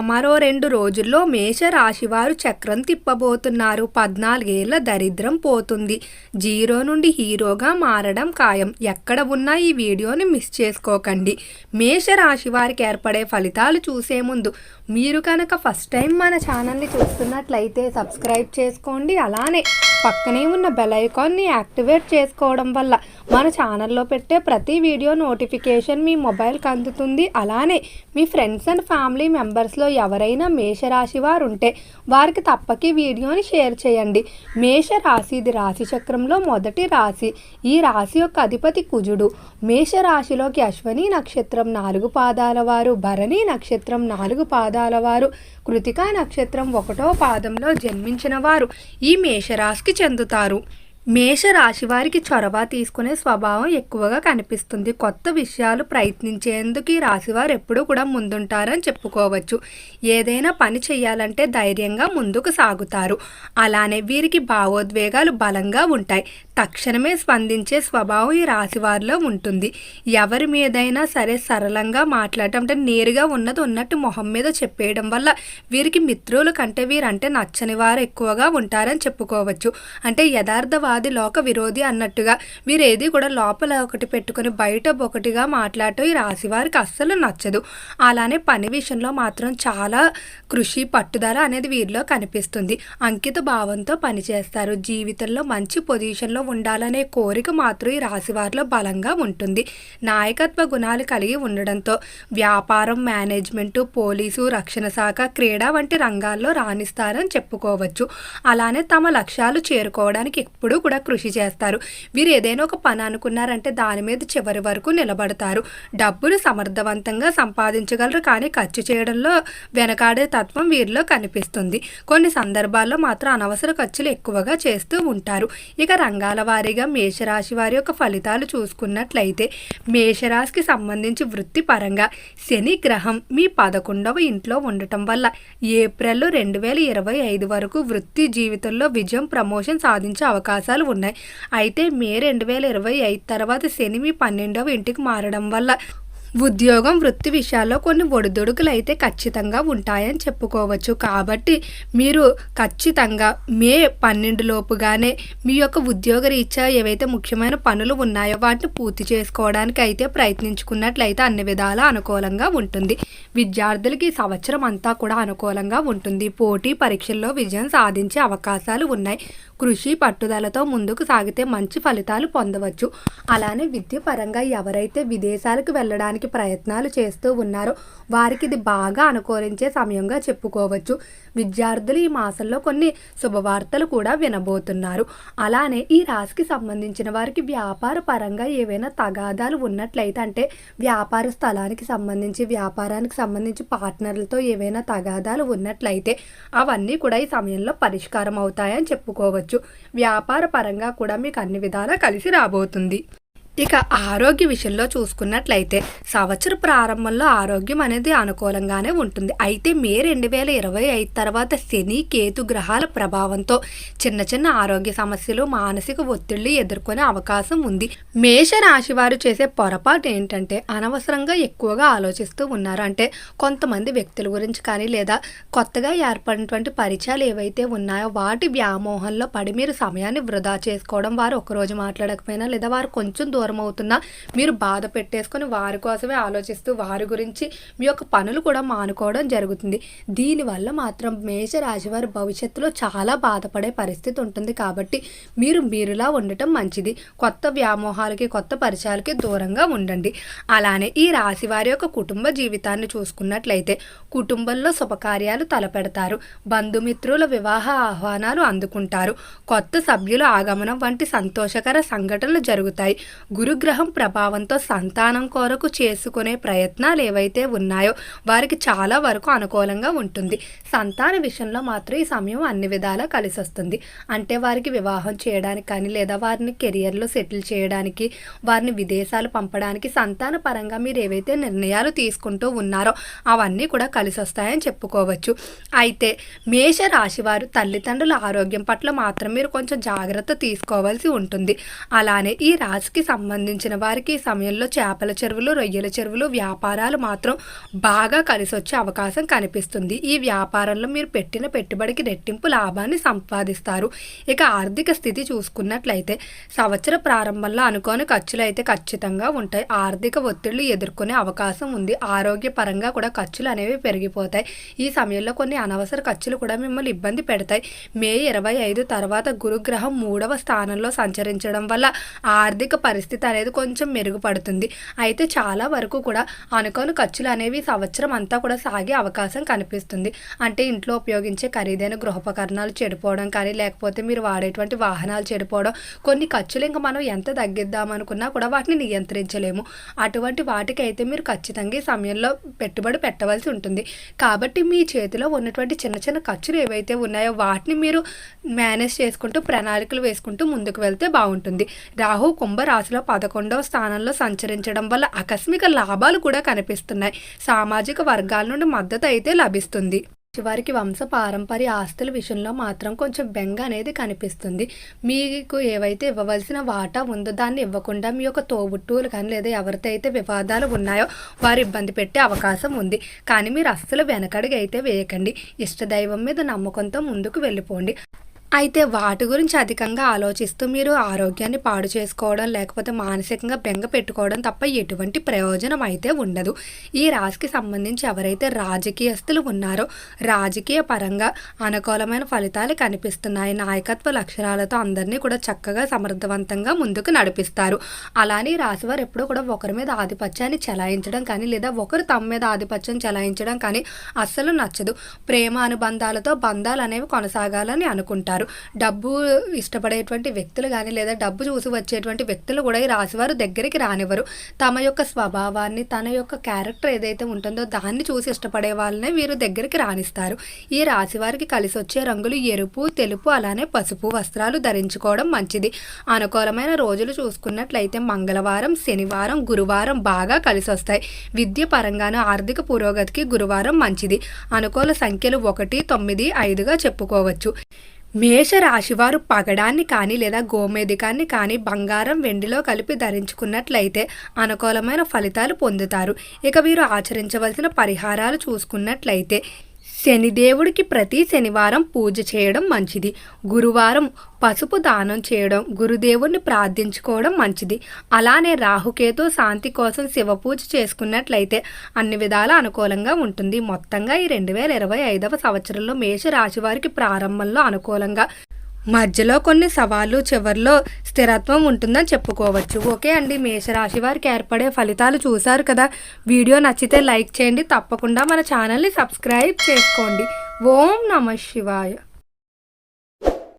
మరో 2 రోజుల్లో మేషరాశివారు చక్రం తిప్పబోతున్నారు. 14 ఏళ్ల దరిద్రం పోతుంది. జీరో నుండి హీరోగా మారడం ఖాయం. ఎక్కడ ఉన్నా ఈ వీడియోని మిస్ చేసుకోకండి. మేషరాశి వారికి ఏర్పడే ఫలితాలు చూసే ముందు మీరు కనుక ఫస్ట్ టైం మన ఛానల్ని చూస్తున్నట్లయితే సబ్స్క్రైబ్ చేసుకోండి. అలానే పక్కనే ఉన్న బెల్ ఐకాన్ని యాక్టివేట్ చేసుకోవడం వల్ల మన ఛానల్లో పెట్టే ప్రతి వీడియో నోటిఫికేషన్ మీ మొబైల్కి అందుతుంది. అలానే మీ ఫ్రెండ్స్ అండ్ ఫ్యామిలీ మెంబర్స్లో ఎవరైనా మేషరాశి వారు ఉంటే వారికి తప్పక వీడియోని షేర్ చేయండి. మేషరాశి ఇది రాశి చక్రంలో మొదటి రాశి. ఈ రాశి యొక్క అధిపతి కుజుడు. మేషరాశిలోకి అశ్వని నక్షత్రం 4 పాదాల వారు, భరణి నక్షత్రం 4 పాదాల వారు, కృతికా నక్షత్రం 1వ పాదంలో జన్మించిన వారు ఈ మేషరాశికి చెందుతారు. మేషరాశి వారికి చొరవ తీసుకునే స్వభావం ఎక్కువగా కనిపిస్తుంది. కొత్త విషయాలు ప్రయత్నించేందుకు ఈ రాశివారు ఎప్పుడూ కూడా ముందుంటారని చెప్పుకోవచ్చు. ఏదైనా పని చేయాలంటే ధైర్యంగా ముందుకు సాగుతారు. అలానే వీరికి భావోద్వేగాలు బలంగా ఉంటాయి. తక్షణమే స్పందించే స్వభావం ఈ రాశివారిలో ఉంటుంది. ఎవరి మీదైనా సరే సరళంగా మాట్లాడటం, అంటే నేరుగా ఉన్నది ఉన్నట్టు మొహం మీద చెప్పేయడం వల్ల వీరికి మిత్రుల కంటే వీరంటే నచ్చని వారు ఎక్కువగా ఉంటారని చెప్పుకోవచ్చు. అంటే యథార్థవాది లోక విరోధి అన్నట్టుగా వీరేది కూడా లోపల ఒకటి పెట్టుకుని బయట ఒకటిగా మాట్లాడటం ఈ రాశి వారికి అస్సలు నచ్చదు. అలానే పని విషయంలో మాత్రం చాలా కృషి పట్టుదల అనేది వీరిలో కనిపిస్తుంది. అంకిత భావంతో పనిచేస్తారు. జీవితంలో మంచి పొజిషన్లో ఉండాలనే కోరిక మాత్రం ఈ రాశి వారిలో బలంగా ఉంటుంది. నాయకత్వ గుణాలు కలిగి ఉండడంతో వ్యాపారం, మేనేజ్మెంటు, పోలీసు, రక్షణ శాఖ, క్రీడా వంటి రంగాల్లో రాణిస్తారని చెప్పుకోవచ్చు. అలానే తమ లక్ష్యాలు చేరుకోవడానికి ఎప్పుడూ కూడా కృషి చేస్తారు. వీరు ఏదైనా ఒక పని అనుకున్నారంటే దాని మీద చివరి వరకు నిలబడతారు. డబ్బులు సమర్థవంతంగా సంపాదించగలరు, కానీ ఖర్చు చేయడంలో వెనకాడే తత్వం వీరిలో కనిపిస్తుంది. కొన్ని సందర్భాల్లో మాత్రం అనవసర ఖర్చులు ఎక్కువగా చేస్తూ ఉంటారు. ఇక రంగాల వారీగా మేషరాశి వారి యొక్క ఫలితాలు చూసుకున్నట్లయితే మేషరాశికి సంబంధించి వృత్తిపరంగా శని గ్రహం మీ 11వ ఇంట్లో ఉండటం వల్ల ఏప్రిల్ 2025 వరకు వృత్తి జీవితంలో విజయం, ప్రమోషన్ సాధించే అవకాశాలు ఉన్నాయి. అయితే మే 2025 తర్వాత శని మీ 12వ ఇంటికి మారడం వల్ల ఉద్యోగం, వృత్తి విషయాల్లో కొన్ని ఒడిదుడుకులు అయితే ఖచ్చితంగా ఉంటాయని చెప్పుకోవచ్చు. కాబట్టి మీరు ఖచ్చితంగా మే 12 లోపుగానే మీ యొక్క ఉద్యోగ రీత్యా ఏవైతే ముఖ్యమైన పనులు ఉన్నాయో వాటిని పూర్తి చేసుకోవడానికి అయితే ప్రయత్నించుకున్నట్లయితే అన్ని విధాలా అనుకూలంగా ఉంటుంది. విద్యార్థులకి ఈ సంవత్సరం అంతా కూడా అనుకూలంగా ఉంటుంది. పోటీ పరీక్షల్లో విజయం సాధించే అవకాశాలు ఉన్నాయి. కృషి పట్టుదలతో ముందుకు సాగితే మంచి ఫలితాలు పొందవచ్చు. అలానే విద్య పరంగా ఎవరైతే విదేశాలకు వెళ్ళడానికి ప్రయత్నాలు చేస్తూ ఉన్నారో వారికి ఇది బాగా అనుకూలించే సమయంగా చెప్పుకోవచ్చు. విద్యార్థులు ఈ మాసంలో కొన్ని శుభవార్తలు కూడా వినబోతున్నారు. అలానే ఈ రాశికి సంబంధించిన వారికి వ్యాపార పరంగా ఏవైనా తగాదాలు ఉన్నట్లయితే, అంటే వ్యాపార స్థలానికి సంబంధించి, వ్యాపారానికి సంబంధించి పార్ట్నర్లతో ఏవైనా తగాదాలు ఉన్నట్లయితే అవన్నీ కూడా ఈ సమయంలో పరిష్కారం అవుతాయని చెప్పుకోవచ్చు. వ్యాపార పరంగా కూడా మీకు అన్ని విధాలా కలిసి రాబోతుంది. ఇక ఆరోగ్య విషయంలో చూసుకున్నట్లయితే సంవత్సర ప్రారంభంలో ఆరోగ్యం అనేది అనుకూలంగానే ఉంటుంది. అయితే మే 2025 తర్వాత శని, కేతు గ్రహాల ప్రభావంతో చిన్న చిన్న ఆరోగ్య సమస్యలు, మానసిక ఒత్తిళ్లు ఎదుర్కొనే అవకాశం ఉంది. మేషరాశి వారు చేసే పొరపాటు ఏంటంటే అనవసరంగా ఎక్కువగా ఆలోచిస్తూ ఉన్నారు. అంటే కొంతమంది వ్యక్తుల గురించి కానీ లేదా కొత్తగా ఏర్పడినటువంటి పరిచయాలు ఏవైతే ఉన్నాయో వాటి వ్యామోహంలో పడి మీరు సమయాన్ని వృధా చేసుకోవడం, వారు ఒకరోజు మాట్లాడకపోయినా లేదా వారు కొంచెం దూరం అవుతున్నా మీరు బాధ పెట్టేసుకొని వారి కోసమే ఆలోచిస్తూ వారి గురించి మీ యొక్క పనులు కూడా మానుకోవడం జరుగుతుంది. దీనివల్ల మాత్రం మేషరాశి వారి భవిష్యత్తులో చాలా బాధపడే పరిస్థితి ఉంటుంది. కాబట్టి మీరులా ఉండటం మంచిది. కొత్త వ్యామోహాలకి, కొత్త పరిచయాలకి దూరంగా ఉండండి. అలానే ఈ రాశి వారి యొక్క కుటుంబ జీవితాన్ని చూసుకున్నట్లయితే కుటుంబంలో శుభకార్యాలు తలపెడతారు. బంధుమిత్రుల వివాహ ఆహ్వానాలు అందుకుంటారు. కొత్త సభ్యుల ఆగమనం వంటి సంతోషకర సంఘటనలు జరుగుతాయి. గురుగ్రహం ప్రభావంతో సంతానం కొరకు చేసుకునే ప్రయత్నాలు ఏవైతే ఉన్నాయో వారికి చాలా వరకు అనుకూలంగా ఉంటుంది. సంతాన విషయంలో మాత్రం ఈ సమయం అన్ని విధాలా కలిసి వస్తుంది. అంటే వారికి వివాహం చేయడానికి కానీ లేదా వారిని కెరియర్లో సెటిల్ చేయడానికి, వారిని విదేశాలు పంపడానికి సంతాన పరంగా మీరు ఏవైతే నిర్ణయాలు తీసుకుంటూ ఉన్నారో అవన్నీ కూడా కలిసి వస్తాయని చెప్పుకోవచ్చు. అయితే మేష రాశి వారు తల్లిదండ్రుల ఆరోగ్యం పట్ల మాత్రం మీరు కొంచెం జాగ్రత్త తీసుకోవాల్సి ఉంటుంది. అలానే ఈ రాశికి సంబంధించి సంబంధించిన వారికి ఈ సమయంలో చేపల చెరువులు, రొయ్యల చెరువులు వ్యాపారాలు మాత్రం బాగా కలిసి వచ్చే అవకాశం కనిపిస్తుంది. ఈ వ్యాపారంలో మీరు పెట్టిన పెట్టుబడికి రెట్టింపు లాభాన్ని సంపాదిస్తారు. ఇక ఆర్థిక స్థితి చూసుకున్నట్లయితే సంవత్సర ప్రారంభంలో అనుకోని ఖర్చులు అయితే ఖచ్చితంగా ఉంటాయి. ఆర్థిక ఒత్తిళ్లు ఎదుర్కొనే అవకాశం ఉంది. ఆరోగ్యపరంగా కూడా ఖర్చులు అనేవి పెరిగిపోతాయి. ఈ సమయంలో కొన్ని అనవసర ఖర్చులు కూడా మిమ్మల్ని ఇబ్బంది పెడతాయి. మే 25 తర్వాత గురుగ్రహం 3వ స్థానంలో సంచరించడం వల్ల ఆర్థిక పరిస్థితి అనేది కొంచెం మెరుగుపడుతుంది. అయితే చాలా వరకు కూడా అనుకోని ఖర్చులు అనేవి సంవత్సరం అంతా కూడా సాగే అవకాశం కనిపిస్తుంది. అంటే ఇంట్లో ఉపయోగించే ఖరీదైన గృహోపకరణాలు చెడిపోవడం కానీ, లేకపోతే మీరు వాడేటువంటి వాహనాలు చెడిపోవడం, కొన్ని ఖర్చులు ఇంకా మనం ఎంత తగ్గిద్దామనుకున్నా కూడా వాటిని నియంత్రించలేము. అటువంటి వాటికైతే మీరు ఖచ్చితంగా ఈ సమయంలో పెట్టుబడి పెట్టవలసి ఉంటుంది. కాబట్టి మీ చేతిలో ఉన్నటువంటి చిన్న చిన్న ఖర్చులు ఏవైతే ఉన్నాయో వాటిని మీరు మేనేజ్ చేసుకుంటూ ప్రణాళికలు వేసుకుంటూ ముందుకు వెళ్తే బాగుంటుంది. రాహు కుంభరాశిలో 11వ స్థానంలో సంచరించడం వల్ల ఆకస్మిక లాభాలు కూడా కనిపిస్తున్నాయి. సామాజిక వర్గాల నుండి మద్దతు అయితే లభిస్తుంది. వారికి వంశ పారంపర్య ఆస్తుల విషయంలో మాత్రం కొంచెం బెంగ అనేది కనిపిస్తుంది. మీకు ఏవైతే ఇవ్వవలసిన వాటా ఉందో దాన్ని ఇవ్వకుండా మీ యొక్క తోబుట్టువులు కానీ లేదా ఎవరితో అయితే వివాదాలు ఉన్నాయో వారు ఇబ్బంది పెట్టే అవకాశం ఉంది. కానీ మీరు అస్సలు వెనకడుగు అయితే వేయకండి. ఇష్టదైవం మీద నమ్మకంతో ముందుకు వెళ్ళిపోండి. అయితే వాటి గురించి అధికంగా ఆలోచిస్తూ మీరు ఆరోగ్యాన్ని పాడు చేసుకోవడం, లేకపోతే మానసికంగా బెంగ పెట్టుకోవడం తప్ప ఎటువంటి ప్రయోజనం అయితే ఉండదు. ఈ రాశికి సంబంధించి ఎవరైతే రాజకీయస్తులు ఉన్నారో రాజకీయ పరంగా అనుకూలమైన ఫలితాలు కనిపిస్తున్నాయి. నాయకత్వ లక్షణాలతో అందరినీ కూడా చక్కగా సమర్థవంతంగా ముందుకు నడిపిస్తారు. అలానే ఈ రాశి వారు ఎప్పుడూ కూడా ఒకరి మీద ఆధిపత్యాన్ని చెలాయించడం కానీ లేదా ఒకరు తమ మీద ఆధిపత్యం చెలాయించడం కానీ అస్సలు నచ్చదు. ప్రేమ అనుబంధాలతో బంధాలు అనేవి కొనసాగాలని అనుకుంటారు. డబ్బు ఇష్టపడేటువంటి వ్యక్తులు కానీ లేదా డబ్బు చూసి వచ్చేటువంటి వ్యక్తులు కూడా ఈ రాశివారు దగ్గరికి రానివ్వరు. తమ యొక్క స్వభావాన్ని, తన యొక్క క్యారెక్టర్ ఏదైతే ఉంటుందో దాన్ని చూసి ఇష్టపడే వాళ్ళనే వీరు దగ్గరికి రాణిస్తారు. ఈ రాశి వారికి కలిసి వచ్చే రంగులు ఎరుపు, తెలుపు, అలానే పసుపు వస్త్రాలు ధరించుకోవడం మంచిది. అనుకూలమైన రోజులు చూసుకున్నట్లయితే మంగళవారం, శనివారం, గురువారం బాగా కలిసి వస్తాయి. విద్య పరంగాను ఆర్థిక పురోగతికి గురువారం మంచిది. అనుకూల సంఖ్యలు 1, 9, 5గా చెప్పుకోవచ్చు. మేషరాశివారు పగడాన్ని కానీ లేదా గోమేధికాన్ని కానీ బంగారం, వెండిలో కలిపి ధరించుకున్నట్లయితే అనుకూలమైన ఫలితాలు పొందుతారు. ఇక వీరు ఆచరించవలసిన పరిహారాలు చూసుకున్నట్లయితే శనిదేవుడికి ప్రతి శనివారం పూజ చేయడం మంచిది. గురువారం పసుపు దానం చేయడం, గురుదేవుణ్ణి ప్రార్థించుకోవడం మంచిది. అలానే రాహుకేతు శాంతి కోసం శివ పూజ చేసుకున్నట్లయితే అన్ని విధాల అనుకూలంగా ఉంటుంది. మొత్తంగా ఈ 2025వ సంవత్సరంలో మేషరాశి వారికి ప్రారంభంలో అనుకూలంగా, మధ్యలో కొన్ని సవాళ్ళు, చివరిలో స్థిరత్వం ఉంటుందని చెప్పుకోవచ్చు. ఓకే అండి, మేషరాశి వారికి ఏర్పడే ఫలితాలు చూశారు కదా. వీడియో నచ్చితే లైక్ చేయండి. తప్పకుండా మన ఛానల్ని సబ్స్క్రైబ్ చేసుకోండి. ఓం నమః శివాయ.